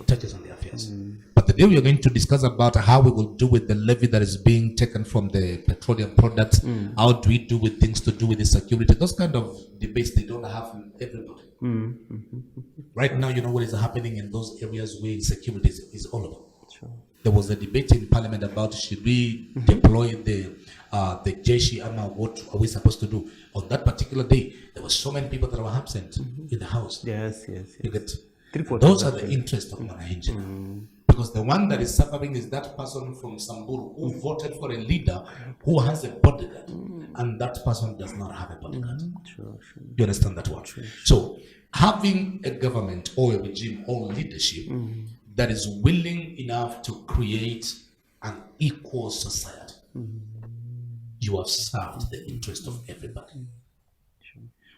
touches on the affairs. But the day we are going to discuss about how we will do with the levy that is being taken from the petroleum products, how do we do with things to do with the security, those kind of debates, they don't have everybody. Right now, you know what is happening in those areas where insecurity is all over. Sure. There was a debate in parliament about should we deploy the Jeshi Ama, what are we supposed to do? On that particular day, there were so many people that were absent in the house. Yes. You get, Three-quarters those are the actually. interests of Mwananchi. Because the one that is suffering is that person from Samburu who voted for a leader who has a bodyguard, and that person does not have a bodyguard. Sure. You understand that one? So having a government or a regime or leadership that is willing enough to create an equal society, you have served the interest of everybody.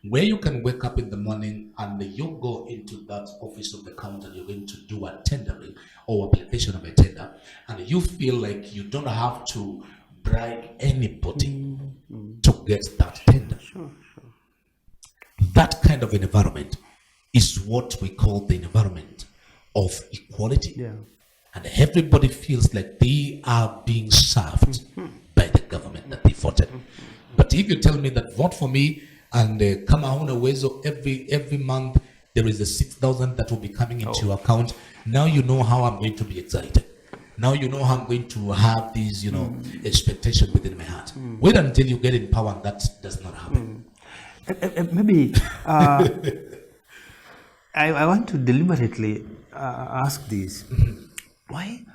Where you can wake up in the morning and you go into that office of the counter, you're going to do a tendering or application of a tender, and you feel like you don't have to bribe anybody to get that tender. Sure. That kind of an environment is what we call the environment of equality. Yeah. And everybody feels like they are being served by the government that they voted. But if you tell me that vote for me and come out Wezo every month, there is a 6,000 that will be coming into your account. Now you know how I'm going to be excited. Now you know how I'm going to have these, expectation within my heart. Wait until you get in power, and that does not happen. Maybe I want to deliberately ask this. Why?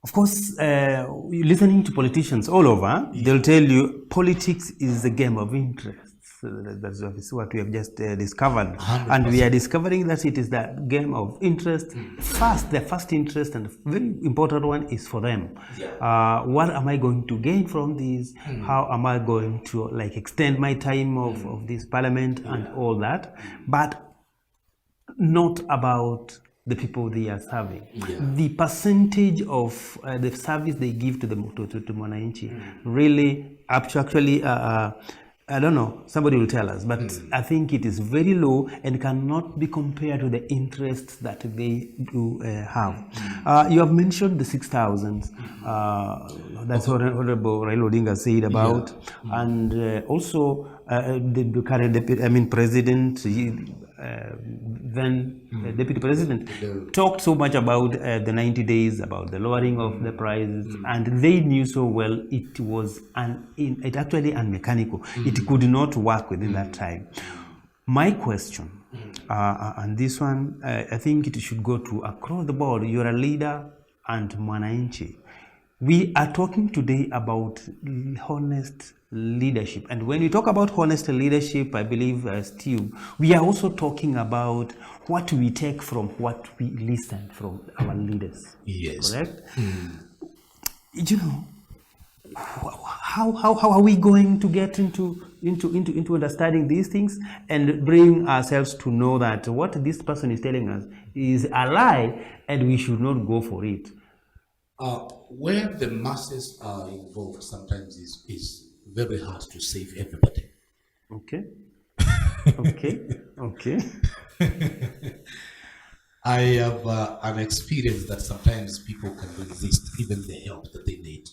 Of course, listening to politicians all over, they'll tell you politics is a game of interests. That's obviously what we have just discovered. 100%. And we are discovering that it is that game of interest. First, the first interest and the very important one is for them. What am I going to gain from this? How am I going to extend my time of this parliament and all that? But not about the people they are serving. The percentage of the service they give to Mwananchi really actually I don't know, somebody will tell us, but I think it is very low and cannot be compared to the interests that they do have. You have mentioned the 6,000. That's what Honorable Raila Odinga said about, and also the current president, then deputy president, talked so much about the 90 days, about the lowering of the prices, and they knew so well it was actually unmechanical. It could not work within that time. My question, and this one, I think it should go to across the board. You're a leader and Mwananchi. We are talking today about honest leadership. And when we talk about honest leadership, I believe, Steve, we are also talking about what we take from what we listen from our leaders. Yes. Correct? How are we going to get into understanding these things and bring ourselves to know that what this person is telling us is a lie and we should not go for it? Where the masses are involved sometimes is very hard to save everybody. Okay. I have an experience that sometimes people can resist even the help that they need.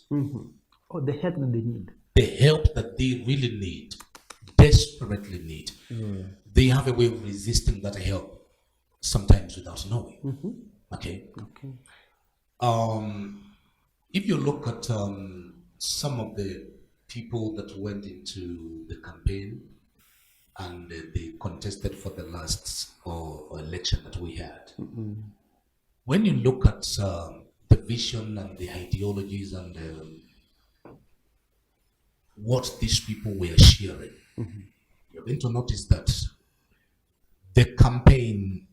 Oh, the help that they need. The help that they really need, desperately need. They have a way of resisting that help sometimes without knowing. Okay. If you look at some of the people that went into the campaign and they contested for the last election that we had, when you look at the vision and the ideologies and what these people were sharing, you're going to notice that the campaign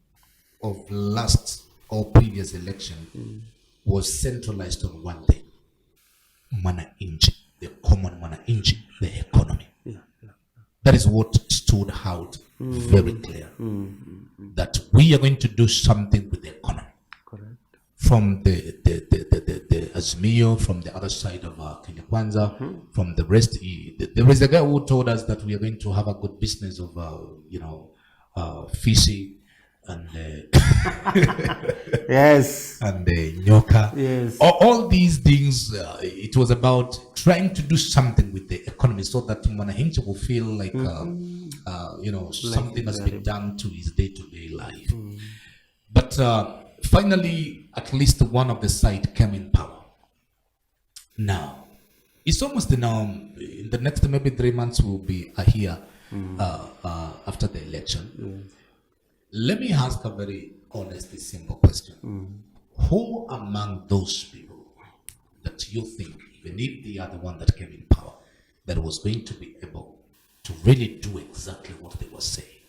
of last or previous election was centralized on one thing: Mwananchi, the common Mwananchi, the economy. That is what stood out very clear. That we are going to do something with the economy. Correct. From the Azimio, from the other side of Kenya Kwanza, from the rest. There is a guy who told us that we are going to have a good business of fishing, and Yes. and nyoka. Yes. All these things, it was about trying to do something with the economy so that Mwananchi will feel like, something has been done to his day-to-day life. But finally, at least one of the side came in power. Now, it's almost now, in the next maybe 3 months, we'll be here after the election. Let me ask a very honest, simple question. Who among those people that you think, even if they are the one that came in power, that was going to be able to really do exactly what they were saying?